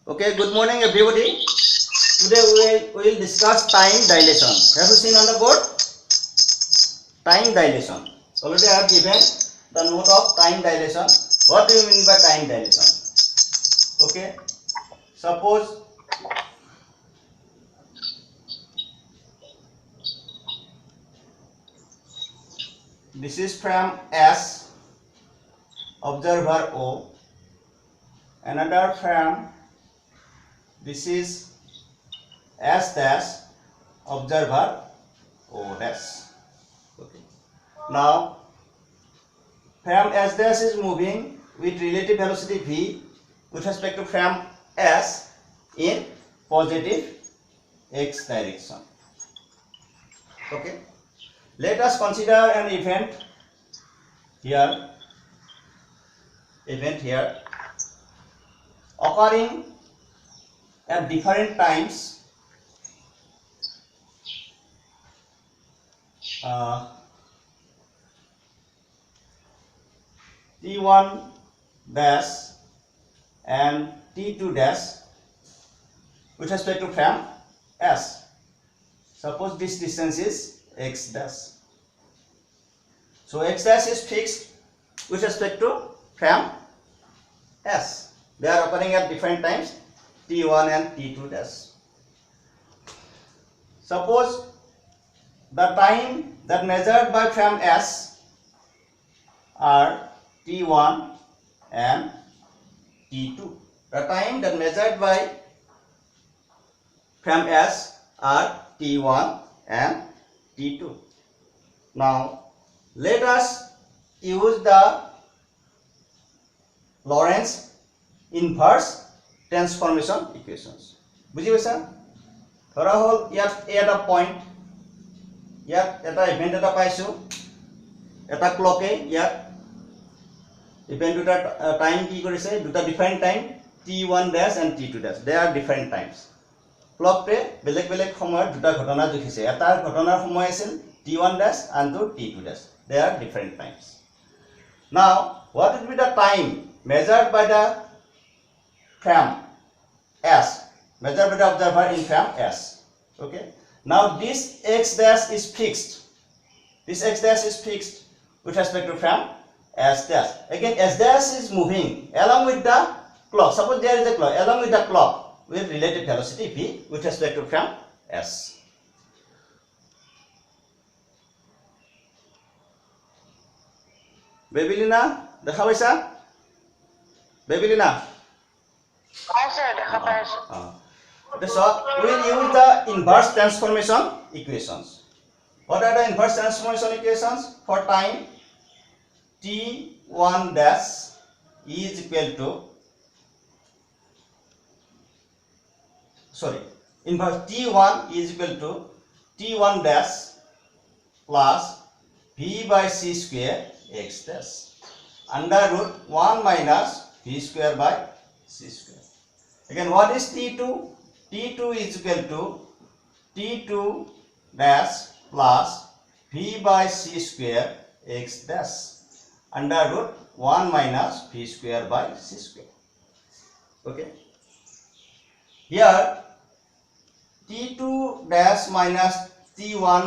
Okay, good morning everybody. Today we will discuss time dilation. Have you seen on the board? Time dilation. Already I have given the note of time dilation. What do you mean by time dilation? Okay, suppose this is from S, observer O, another from this is S dash, observer O dash. Okay. Now from S dash is moving with relative velocity v with respect to from S in positive x direction. Okay. Let us consider an event here occurring at different times T1 dash and T2 dash with respect to from S. Suppose this distance is x dash. So x dash is fixed with respect to from S. They are occurring at different times T1 and T2 dash. Suppose the time that measured by from S are T1 and T2. The time that measured by from S are T1 and T2. Now let us use the Lorentz inverse transformation equations. বুজি পাইছা? ধৰা হল ইয়াত এটা point, ইয়াত এটা event এটা পাইছো, এটা ক্লকে ইয়াত ইভেন্ট দুটা টাইম কি কৰিছে, দুটা different time T1 dash and T2 dash. They are different times. ক্লকটোৱে বেলেগ বেলেগ সময়ত দুটা ঘটনা জুখিছে, এটা ঘটনাৰ সময় আছিল T1 dash and T2 dash. They are different times. Now what would be the time measured by the from S, measured by the observer in from S? Okay. Now this x dash is fixed. This x dash is fixed with respect to from S dash. Again S dash is moving along with the clock. Suppose there is a clock, along with the clock with relative velocity v with respect to from S. Babylina, দেখা পাইছা? Babylina. So we will use the inverse transformation equations. What are the inverse transformation equations? For time T1 dash is equal to, inverse T1 is equal to T1 dash plus v by c square x dash under root 1 minus v square by c square. Again, what is T2? T2 is equal to T2 dash plus v by c square x dash under root 1 minus v square by c square. Okay. Here T2 dash minus T1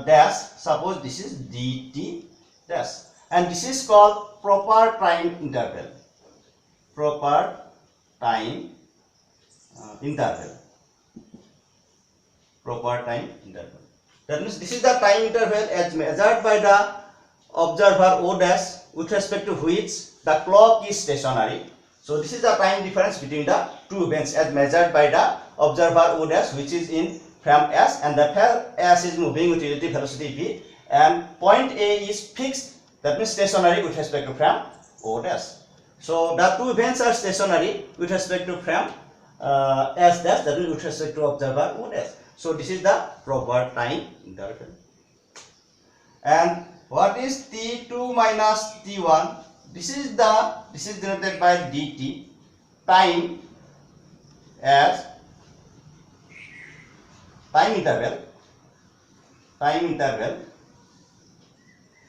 dash, suppose this is dt dash, and this is called proper time interval. Proper time interval. Proper time interval. That means this is the time interval as measured by the observer O dash with respect to which the clock is stationary. So this is the time difference between the two events as measured by the observer O dash, which is in from S, and the S is moving with relative velocity v, and point A is fixed, that means stationary with respect to from O dash. So the two events are stationary with respect to from S dash, that means with respect to observer O dash. So this is the proper time interval. And what is T2 minus T1? This is denoted by dt, time as time interval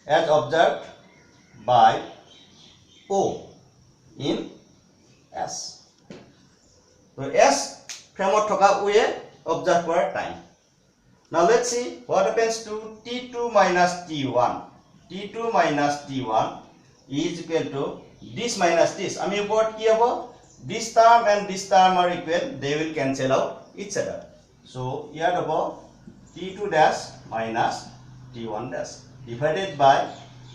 as observed by O in S. So S frame thoka we observe for time. Now let's see what happens to T2 minus T1. T2 minus T1 is equal to this minus this. I mean what ki hobo? This term and this term are equal. They will cancel out each other. So here hobo T2 dash minus T1 dash divided by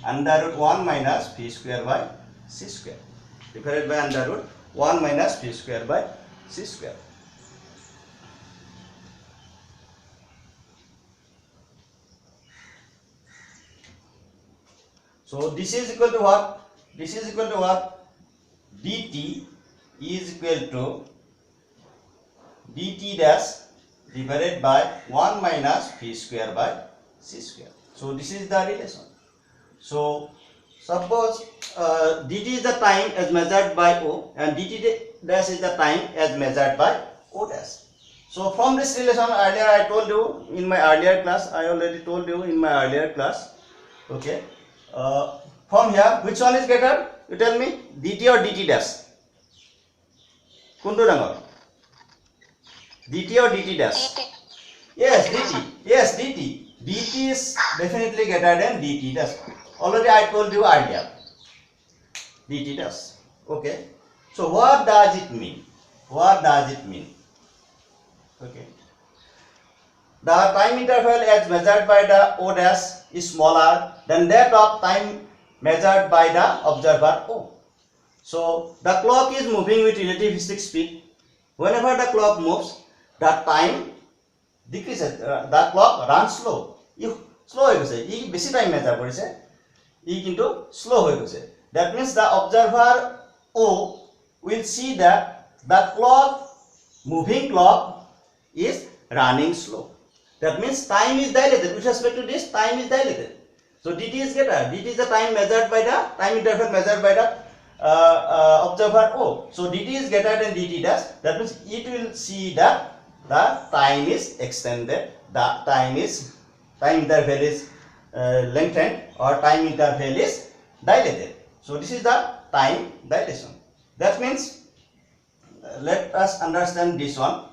under root 1 minus Phi square by C square. Divided by under root 1 minus Phi square by C square. So this is equal to what? This is equal to what? dt is equal to dt dash divided by 1 minus Phi square by C square. So this is the relation. So suppose dt is the time as measured by O and dt dash is the time as measured by O dash. So from this relation earlier I told you in my earlier class, I already told you in my earlier class. Okay. From here, which one is greater? You tell me, dt or dt dash? Kuntu dangor? dt or dt dash? Yes, dt. Yes, dt. dt is definitely greater than dt dash. Already I told you earlier. dt dash. Okay. So what does it mean? What does it mean? Okay. The time interval as measured by the O dash is smaller than that of time measured by the observer O. So the clock is moving with relativistic speed. Whenever the clock moves, the time decreases. The clock runs slow. If slow hoy goise, e besi time measure korise, e kintu slow hoy goise. That means the observer O will see that the moving clock is running slow. That means time is dilated. With respect to this, time is dilated. So dt is greater. dt is the time measured by the time interval measured by the observer O. So dt is greater than dt dash. That means it will see that the time is extended. The time interval is lengthened or time interval is dilated. So this is the time dilation. That means let us understand this one.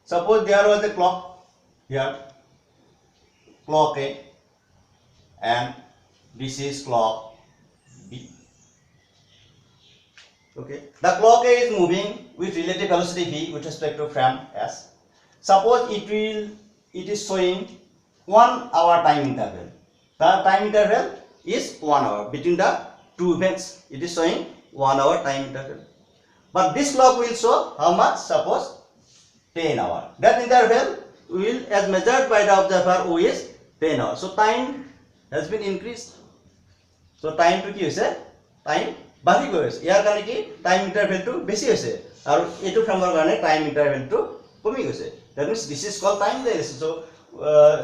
Suppose there was a clock here, clock A, and this is clock B. Okay, the clock A is moving with relative velocity v with respect to frame S. Suppose it is showing 1 hour time interval. The time interval is 1 hour between the two events. It is showing 1 hour time interval. But this clock will show how much? Suppose 10 hours. That interval will, as measured by the observer O, is 10 hours. So time has been increased. So time to ki hoise? Time bari goi hoise. Yar karone ki time interval to besi hoise. Aru etu frame or karone time interval to komi hoise. That means this is called time dilation. So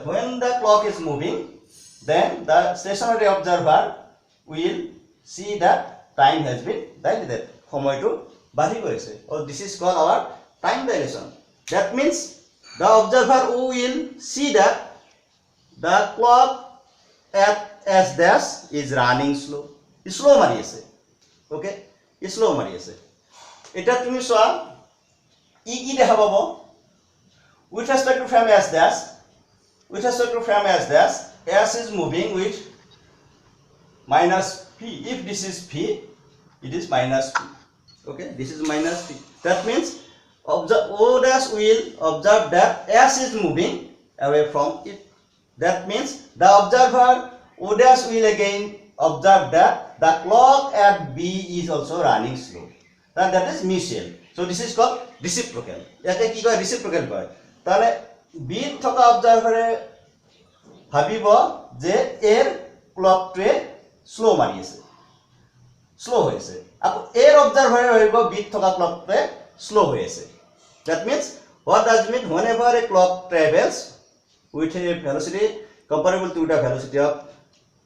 when the clock is moving, then the stationary observer will see that time has been dilated. Samoy to bari goi hoise. Or this is called our time dilation. That means the observer who will see that the clock at S dash is running slow. Slow mari ase. Okay? Slow mari ase. Eta tumi soa e ki dekha pabo with respect to frame S dash. With respect to frame S dash, S is moving with minus P. If this is P, it is minus P. Okay? This is minus P. That means O dash will observe that S is moving away from it. That means the observer O dash will again observe that the clock at B is also running slow. That is mutual. So this is called reciprocal. Yate ki koi reciprocal koi. Tale B thoka observer bhabibo je air clock to slow mari ase. Slow hoise. Apo air observer hoibo B thoka clock to slow hoise. That means, what does it mean? Whenever a clock travels with a velocity comparable to the velocity of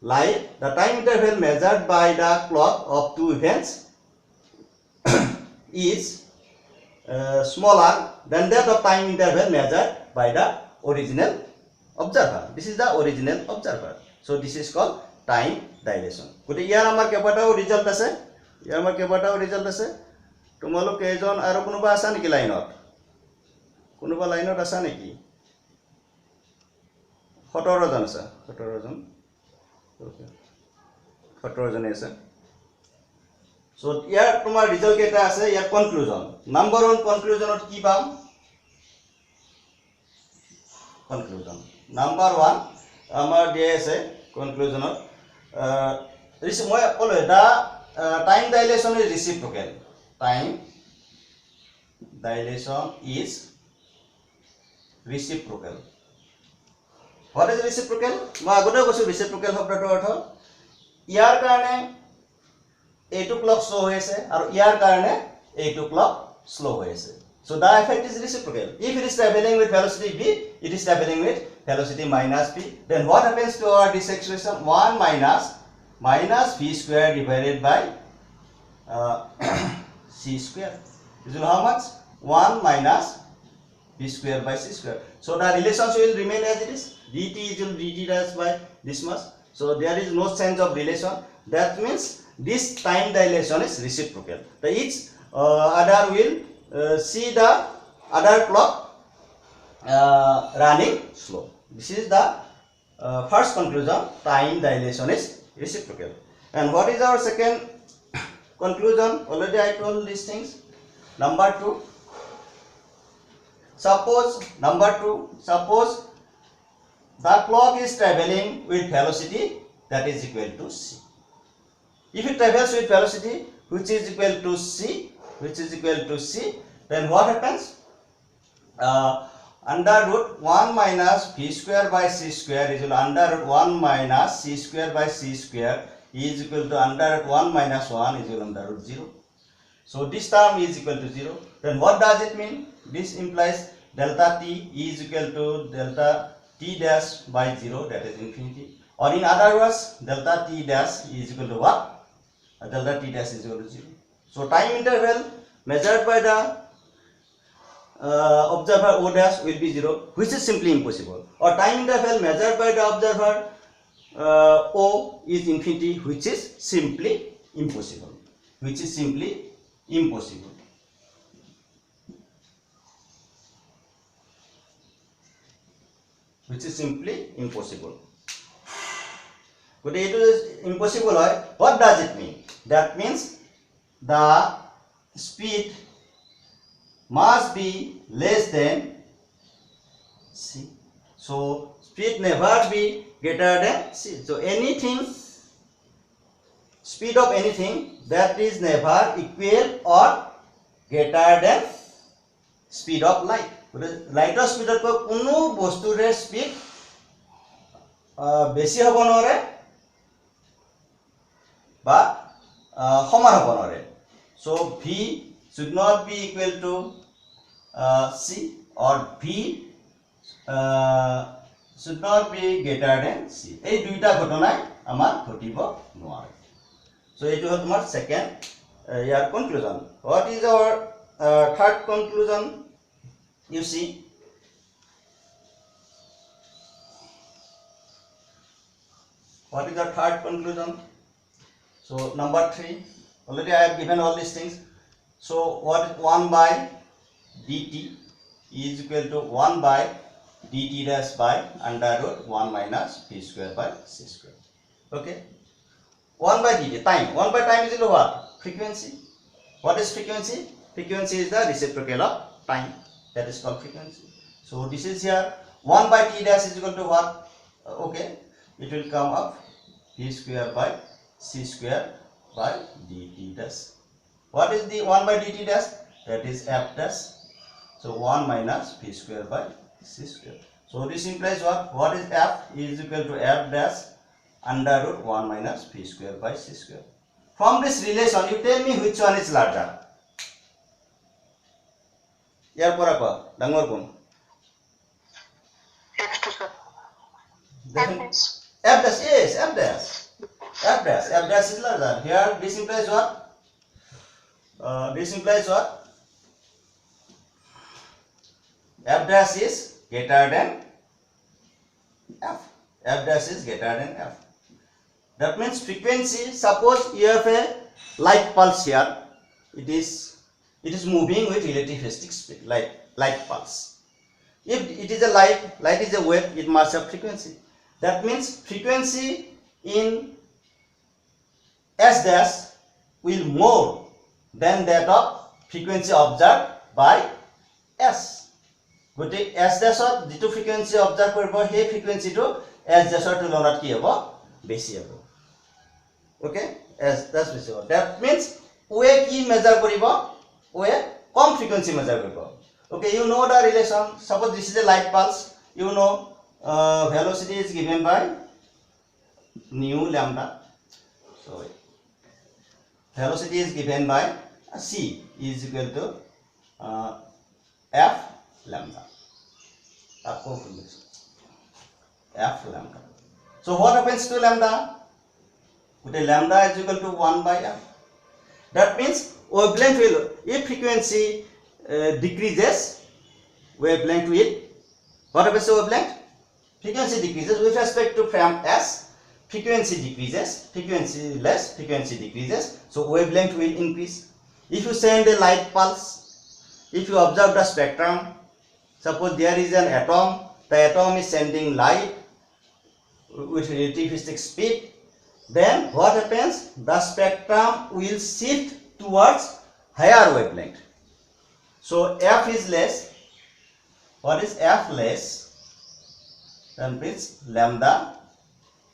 light, the time interval measured by the clock of two events is smaller than that of time interval measured by the original observer. This is the original observer. So this is called time dilation. But here amar kebata result ase. Here amar kebata result ase. তোমালোক কেইজন আৰু কোনোবা আছা নেকি লাইনত কোনোবা লাইনত আছা নেকি 17 জন আছে 17 জন ওকে 17 জন আছে সো ইয়াৰ তোমাৰ ৰিজাল্ট কেটা আছে ইয়াৰ কনক্লুজন নাম্বার 1 কনক্লুজনত কি পাম কনক্লুজন নাম্বার 1 আমাৰ দিয়া আছে কনক্লুজনত মই ক'লো দা time dilation is reciprocal time dilation is reciprocal what is reciprocal মই আগতে কৈছো reciprocal শব্দটোৰ অৰ্থ ইয়াৰ কাৰণে এইটো ক্লক স্লো হৈ আছে আৰু ইয়াৰ কাৰণে এইটো ক্লক স্লো হৈ আছে so the effect is reciprocal if it is traveling with velocity v it is traveling with velocity minus v then what happens to our this expression 1 minus v square divided by c square is how much 1 minus v square by c square so the relationship will remain as it is dt is equal to dt dash by this much so there is no change of relation that means this time dilation is reciprocal the each other will see the other clock running slow this is the first conclusion time dilation is reciprocal and what is our second conclusion already I told these things number 2 suppose the clock is traveling with velocity that is equal to c if it travels with velocity which is equal to c then what happens under root 1 minus v square by c square is equal to under root 1 minus c square by c square is equal to under root 1 minus 1 is equal to under root 0 so this term is equal to 0 then what does it mean this implies delta t is equal to delta t dash by 0 that is infinity or in other words delta t dash is equal to what delta t dash is equal to 0 so time interval measured by the observer o dash will be 0 which is simply impossible or time interval measured by the observer o is infinity which is simply impossible but it is impossible what does it mean that means the speed must be less than c so speed never be greater than c so anything speed of anything that is never equal or greater than speed of light light of speed of কোনো বস্তুৰে speed বেছি হ'ব নোৱাৰে বা সমান হ'ব নোৱাৰে so v should not be equal to c or v should not be greater than c এই দুইটা ঘটনাই আমাৰ ঘটিব নোৱাৰে so এইটো হ'ল তোমাৰ second year conclusion what is our third conclusion you see what is the third conclusion so number 3 already I have given all these things so what is 1 by dt is equal to 1 by dt dash by under root 1 minus v square by c square okay 1 by dt time 1 by time is equal to what frequency what is frequency is the reciprocal of time that is called frequency so this is here 1 by t dash is equal to what okay it will come up v square by c square by dt dash what is the 1 by dt dash that is f dash so 1 minus v square by c square so this implies what is f is equal to f dash under root 1 minus v square by c square from this relation you tell me which one is larger ইয়াৰ পৰা কোৱা ডাঙৰ কোন f dash yes f dash is larger here this implies what f dash is greater than f that means frequency suppose you have a light pulse here it is it is moving with relativistic speed, like light pulse. If it is a light is a wave, it must have frequency. That means frequency in S dash will more than that of frequency observed by S. But S dashor jitu frequency observe koribo, he frequency to S dashor tulonat ki hobo besi hobo. Okay, S dash besi hobo. That means we ki measure koribo, we com frequency measure koribo. Okay, you know the relation. Suppose this is a light pulse. You know velocity is given by nu lambda. So velocity is given by c is equal to f lambda. F lambda. So what happens to lambda? Lambda is equal to 1 by f. That means wavelength will, if frequency decreases, wavelength will, what happens to wavelength? Frequency decreases with respect to frame S. Frequency decreases, frequency less, frequency decreases, so wavelength will increase. If you send a light pulse, if you observe the spectrum, suppose there is an atom, the atom is sending light with relativistic speed, then what happens? The spectrum will shift towards higher wavelength. So f is less. What is f less? Then means lambda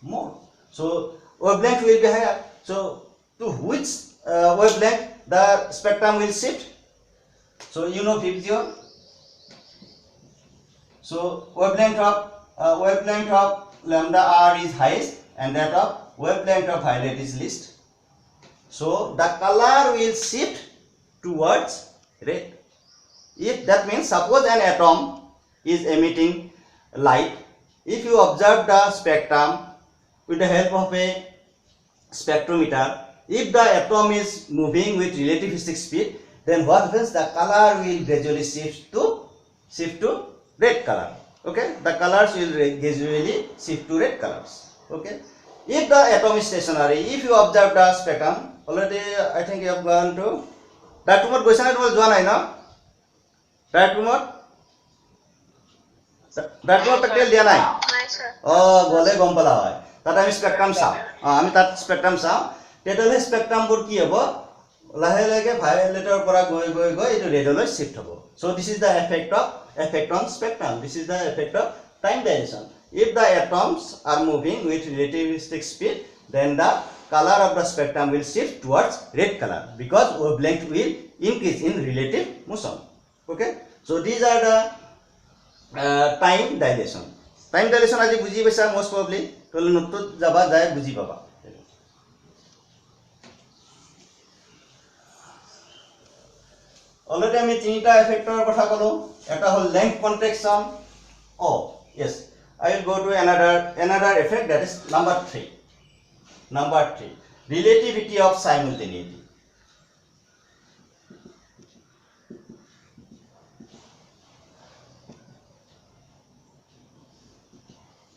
more. So wavelength will be higher. So to which wavelength the spectrum will shift? So you know Vibgyon. So wavelength of lambda r is highest, and that of wavelength of violet is least. So the color will shift towards red. If that means, suppose an atom is emitting light, if you observe the spectrum with the help of a spectrometer, if the atom is moving with relativistic speed, then what happens? The color will gradually shift to red color. Okay, the colors will gradually shift to red colors. Okay, if the atom is stationary, if you observe the spectrum, already I think you have gone to that room. Question it was one, I know. That room. That room practical dia nai. Oh, gole gompala hoy. That I spectrum sa. Ami that spectrum sa. Total spectrum bor ki hobo? Lahe lage violet pora go itu red holo shift hobo. So this is the effect on spectrum. This is the effect of time dilation. If the atoms are moving with relativistic speed, then the color of the spectrum will shift towards red color, because wavelength will increase in relative motion. Okay, so these are the time dilation. Time dilation aji buji paisa most probably. Tole notut jaba jai buji paba. Already আমি তিনিটা এফেক্টৰ কথা কলো. এটা হল length contraction. Oh yes, I will go to another effect, that is number 3. Number 3, relativity of simultaneity.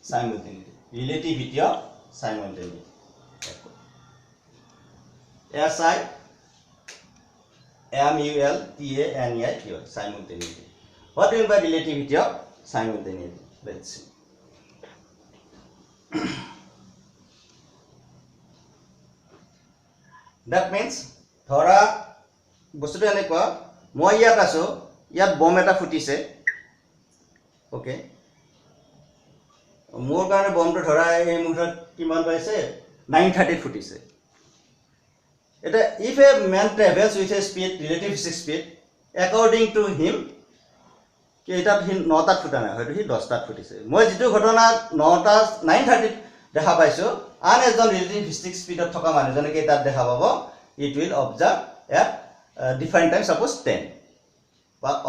Simultaneity, relativity of simultaneity. simultaneity, simultaneity. What do you mean by relativity of simultaneity? Let's see. That means, ধৰা বস্তুটো এনেকুৱা, মই ইয়াত আছো, ইয়াত bomb এটা ফুটিছে. ওকে, মোৰ কাৰণে বমটো ধৰা এই মুহূৰ্তত কিমান পাইছে 930 ফুটিছে. এটা if a man travels with a speed, relativistic speed, according to him, কি এটা 9টাত ফুটা নাই, হয়তো সি 10টাত ফুটিছে. মই যেটো ঘটনা 930 দেখা পাইছো, আন এজন relativistic speedত থকা মানুহজনে কি তাত দেখা পাব, it will observe at different time, suppose 10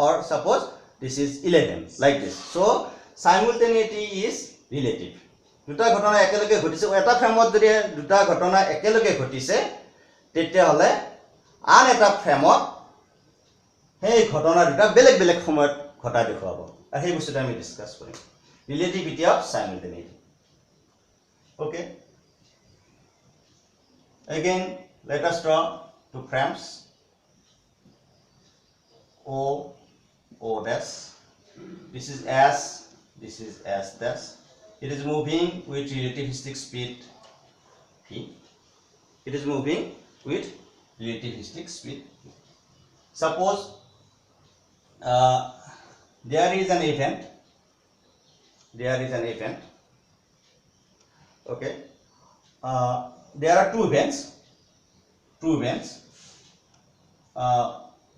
or suppose this is 11, like this. So simultaneity is relative. দুটা ঘটনা একেলগে ঘটিছে, এটা ফ্ৰেমত যদি দুটা ঘটনা একেলগে ঘটিছে, তেতিয়া হলে আন এটা ফ্ৰেমত সেই ঘটনা দুটা বেলেগ বেলেগ সময়ত ঘটা দেখুৱাব. আৰু সেই বস্তুটো আমি discuss Karim, relativity of simultaneity. Okay, again let us draw two frames. O, O dash. This is S dash. It is moving with relativistic speed v. It is moving with relativistic speed. Suppose there is an event. Okay. There are two events.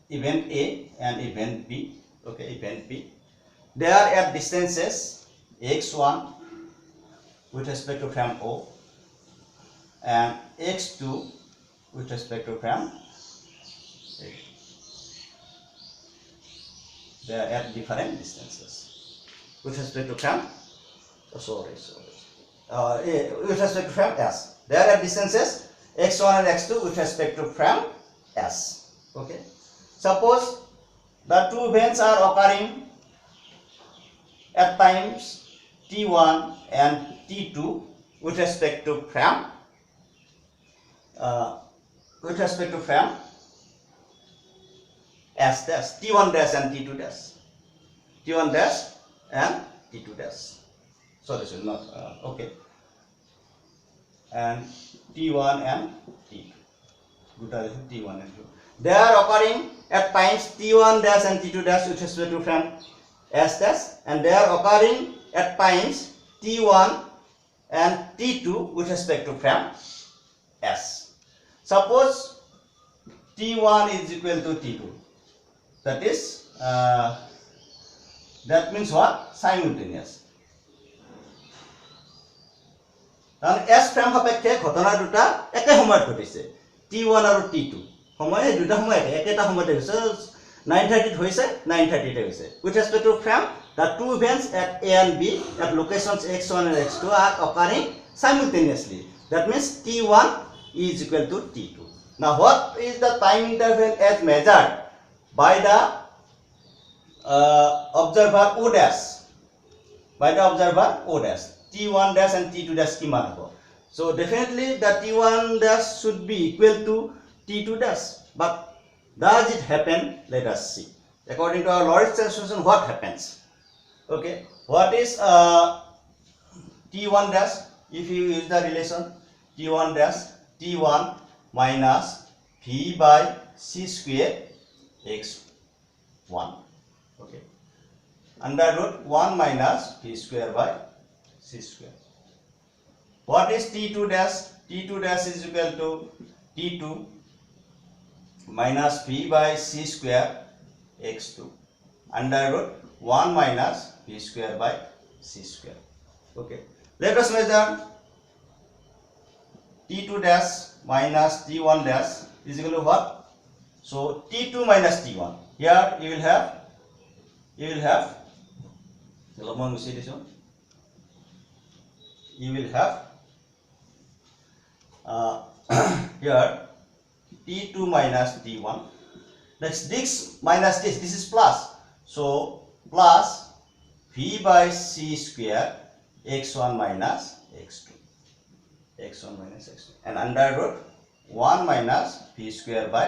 Event A and event B. Okay, event B. They are at distances x1 with respect to frame O and x2 with respect to frame A. They are at different distances with respect to frame. With respect to frame S. They are at distances x1 and x2 with respect to frame S. Okay. Suppose the two events are occurring at times t1 and t2 with respect to frame S dash, t1 dash and t2 dash, t1 dash and t2 dash. So this is not okay. And t1 and t2. T1 and 2. They are occurring at times t1 dash and t2 dash with respect to frame S dash, and they are occurring at times t1 and t2 with respect to frame S. Suppose t1 is equal to t2. That is that means what? Simultaneous. And S frame সাপেক্ষে ঘটনা দুটা একে সময়ত ঘটিছে t1 আৰু t2 সময়ে দুটা সময় একেটা সময়তে হৈছে 9:30 হৈছে 9:30 তে হৈছে with respect to frame the two events at A and B at locations x1 and x2 are occurring simultaneously. That means t1 is equal to t2. Now what is the time interval as measured by the observer O dash? By the observer O dash, t1 dash and t2 dash কিমান হ'ব? So definitely the t1 dash should be equal to t2 dash. But does it happen? Let us see. According to our Lorentz transformation, what happens? Okay, what is t1 dash? If you use the relation t1 dash, t1 minus v by c square x1. Okay, under root 1 minus v square by c square. What is t2 dash? T2 dash is equal to t2 minus v by c square x2 under root 1 minus v square by c square. Okay, let us measure t2 dash minus t1 dash is equal to what? So t2 minus t1. Here you will have you will have here t2 minus t1. Next this minus this is plus, so plus v by c square x1 minus x2 and under root 1 minus v square by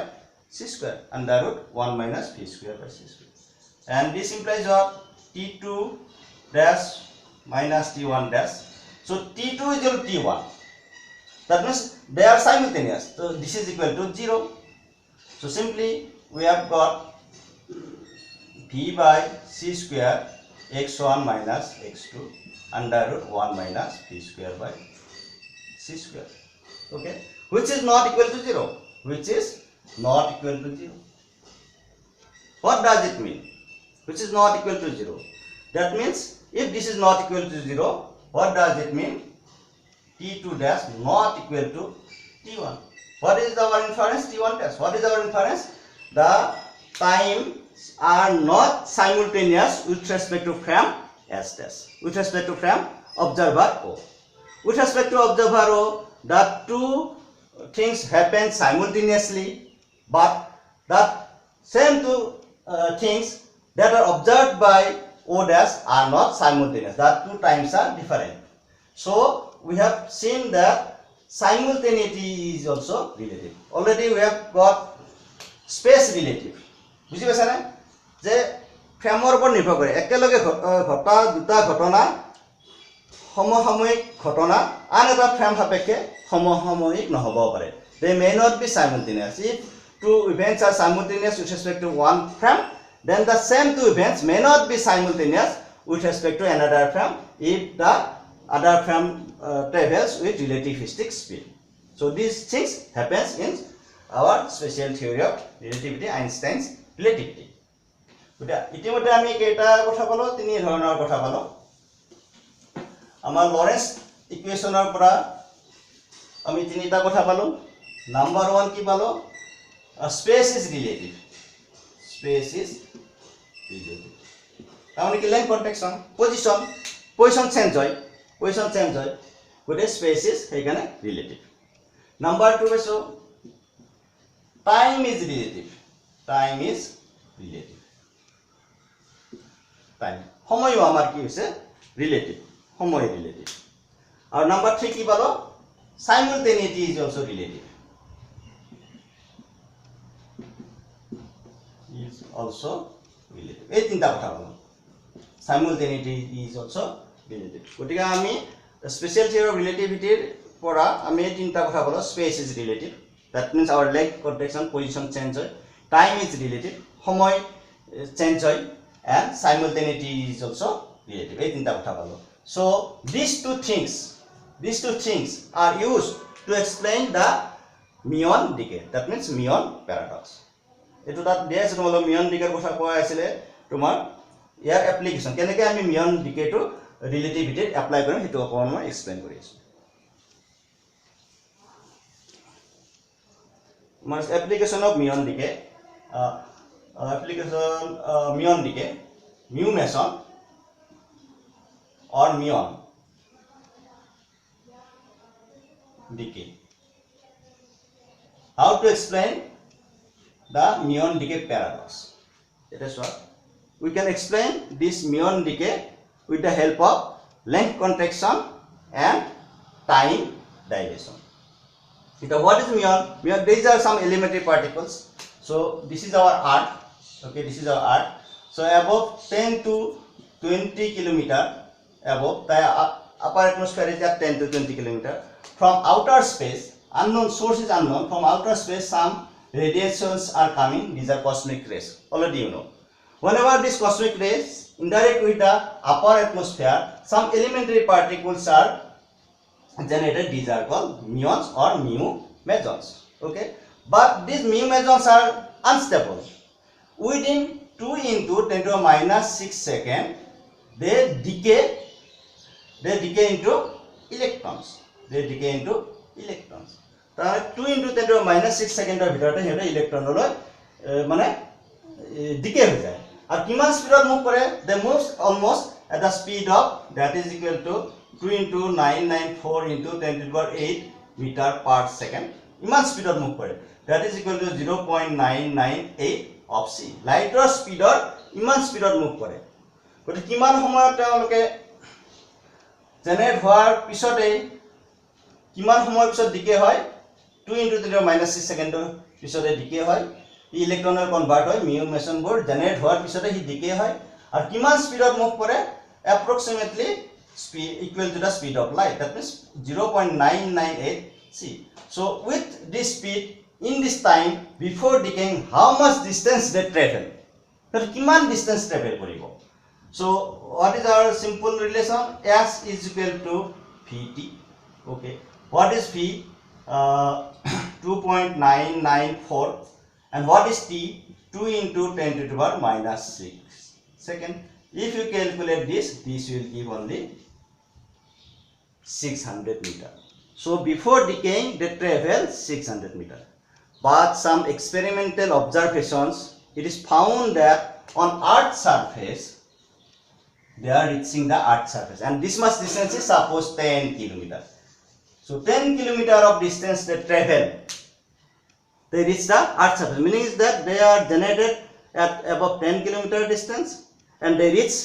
c square under root 1 minus v square by c square. And this implies what? t2 dash minus t1 dash. So t2 is equal to t1. That means they are simultaneous. So this is equal to 0. So simply we have got v by c square x1 minus x2 under root 1 minus v square by c square. Okay, which is not equal to 0. Which is not equal to 0. What does it mean? Which is not equal to 0. That means if this is not equal to 0, what does it mean? t2 dash not equal to t1. What is our inference? t1 dash. What is our inference? The times are not simultaneous with respect to frame S dash. With respect to frame observer O. With respect to observer O, the two things happen simultaneously, but the same two things that are observed by O dash are not simultaneous. The two times are different. So we have seen that simultaneity is also relative. Already we have got space relative. বুঝি পাইছা না? যে ফ্ৰেমৰ ওপৰত নিৰ্ভৰ কৰে একেলগে ঘটা দুটা ঘটনা সমসাময়িক ঘটনা আন এটা ফ্ৰেম সাপেক্ষে সমসাময়িক নহ'ব পাৰে they may not be simultaneous if two events are simultaneous with respect to one frame then the same two events may not be simultaneous with respect to another frame if the other frame travels with relativistic speed so these things happens in our special theory of relativity Einstein's relativity বুটা ইতিমধ্যে আমি কেইটা কথা পালো তিনি ধৰণৰ কথা পালো আমাৰ লরেন্স ইকুয়েশনৰ পৰা আমি তিনিটা কথা পালো নাম্বার 1 কি পালো space is relative তাহলে কি লেন্থ কন্ট্রাকশন পজিশন চেঞ্জ হয় গটে স্পেস ইজ সেইখানে রিলেটিভ নাম্বার 2 পাইছো টাইম ইজ রিলেটিভ টাইম সময়ও আমাৰ কি হৈছে ৰিলেটিভ সময় ৰিলেটিভ আৰু নাম্বার 3 কি পালো simultaneity is also relative এই তিনটা কথা বলো simultaneity is also relative গতিকে আমি স্পেশাল থিওরি অফ রিলেটিভিটিৰ পৰা আমি এই তিনটা কথা বলো space is relative that means our length contraction position change হয় time is relative সময় চেঞ্জ হয় and simultaneity is also relative এই তিনটা কথা বলো so these two things are used to explain the muon decay that means muon paradox etu that dia is tomolo muon decay কথা কোৱা আছিল তোমাৰ ইয়াৰ এপ্লিকেশন কেনেকৈ আমি muon decay to relativity apply কৰিম হেতু অকমান মই এক্সপ্লেইন কৰি আছো my application of muon decay muon decay mu meson or muon decay how to explain the muon decay paradox it is what we can explain this muon decay with the help of length contraction and time dilation what is muon these are some elementary particles so this is our earth okay this is our earth so above 10 to 20 kilometer above the upper atmosphere is at 10 to 20 kilometer from outer space unknown source is unknown from outer space some radiations are coming these are cosmic rays already you know whenever these cosmic rays interact with the upper atmosphere some elementary particles are generated these are called muons or mu mesons okay but these mu mesons are unstable within 2 into 10 to the minus 6 second they decay into electrons ta 2 into 10 to the minus 6 second er bhitorte heta electron loi mane decay hoy jay ar kiman speed ot move kore they moves almost at the speed of that is equal to 2 into 994 into 10 to the power 8 meter per second iman speed ot move kore that is equal to 0.998 of c lighter speed or iman speed ot move kore gote kiman samoyot teoloke generate hoar pisote kiman samoy pisot decay hoy 2 into 10 to the minus 6 second pisote decay hoy electron convert hoy mu meson bor generate hoar pisote hi decay hoy ar kiman speed ot move kore approximately speed equal to the speed of light that means 0.998 c so with this speed in this time before decaying how much distance they travel that kiman distance travel koribo so what is our simple relation s is equal to vt okay what is v 2.994 and what is t 2 into 10 to the power minus 6 second if you calculate this will give only 600 meter so before decaying they travel 600 meter but some experimental observations it is found that on earth's surface they are reaching the earth's surface and this much distance is suppose 10 kilometer so 10 kilometer of distance they travel they reach the earth's surface meaning is that they are generated at above 10 kilometer distance and they reach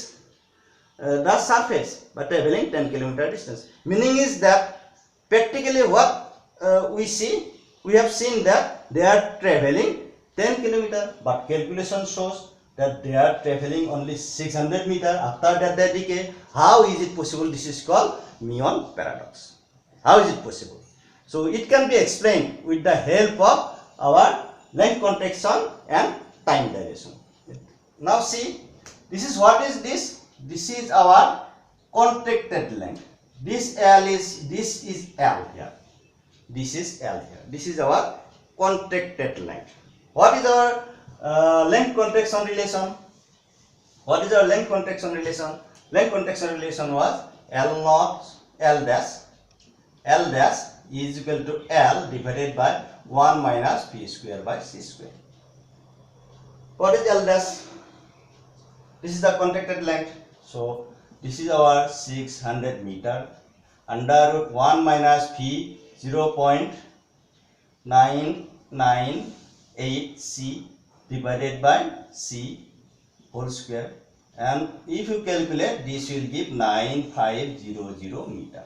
the surface by traveling 10 kilometer distance meaning is that practically what we have seen that they are traveling 10 kilometer but calculation shows that they are traveling only 600 meters after that they decay. How is it possible? This is called muon paradox. How is it possible? So it can be explained with the help of our length contraction and time dilation. Now see, this is what is this? This is our contracted length. This is L here. This is L here. This is our contracted length. What is our length contraction relation? What is our length contraction relation? Length contraction relation was L naught L dash. L dash is equal to L divided by 1 minus P square by C square. What is L dash? This is the contracted length. So this is our 600 meter under root 1 minus P 0.998 C divided by C whole square, and if you calculate this will give 9500 meter.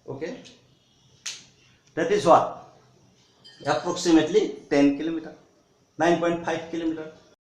Okay, that is what approximately 10 kilometer, 9.5 kilometer.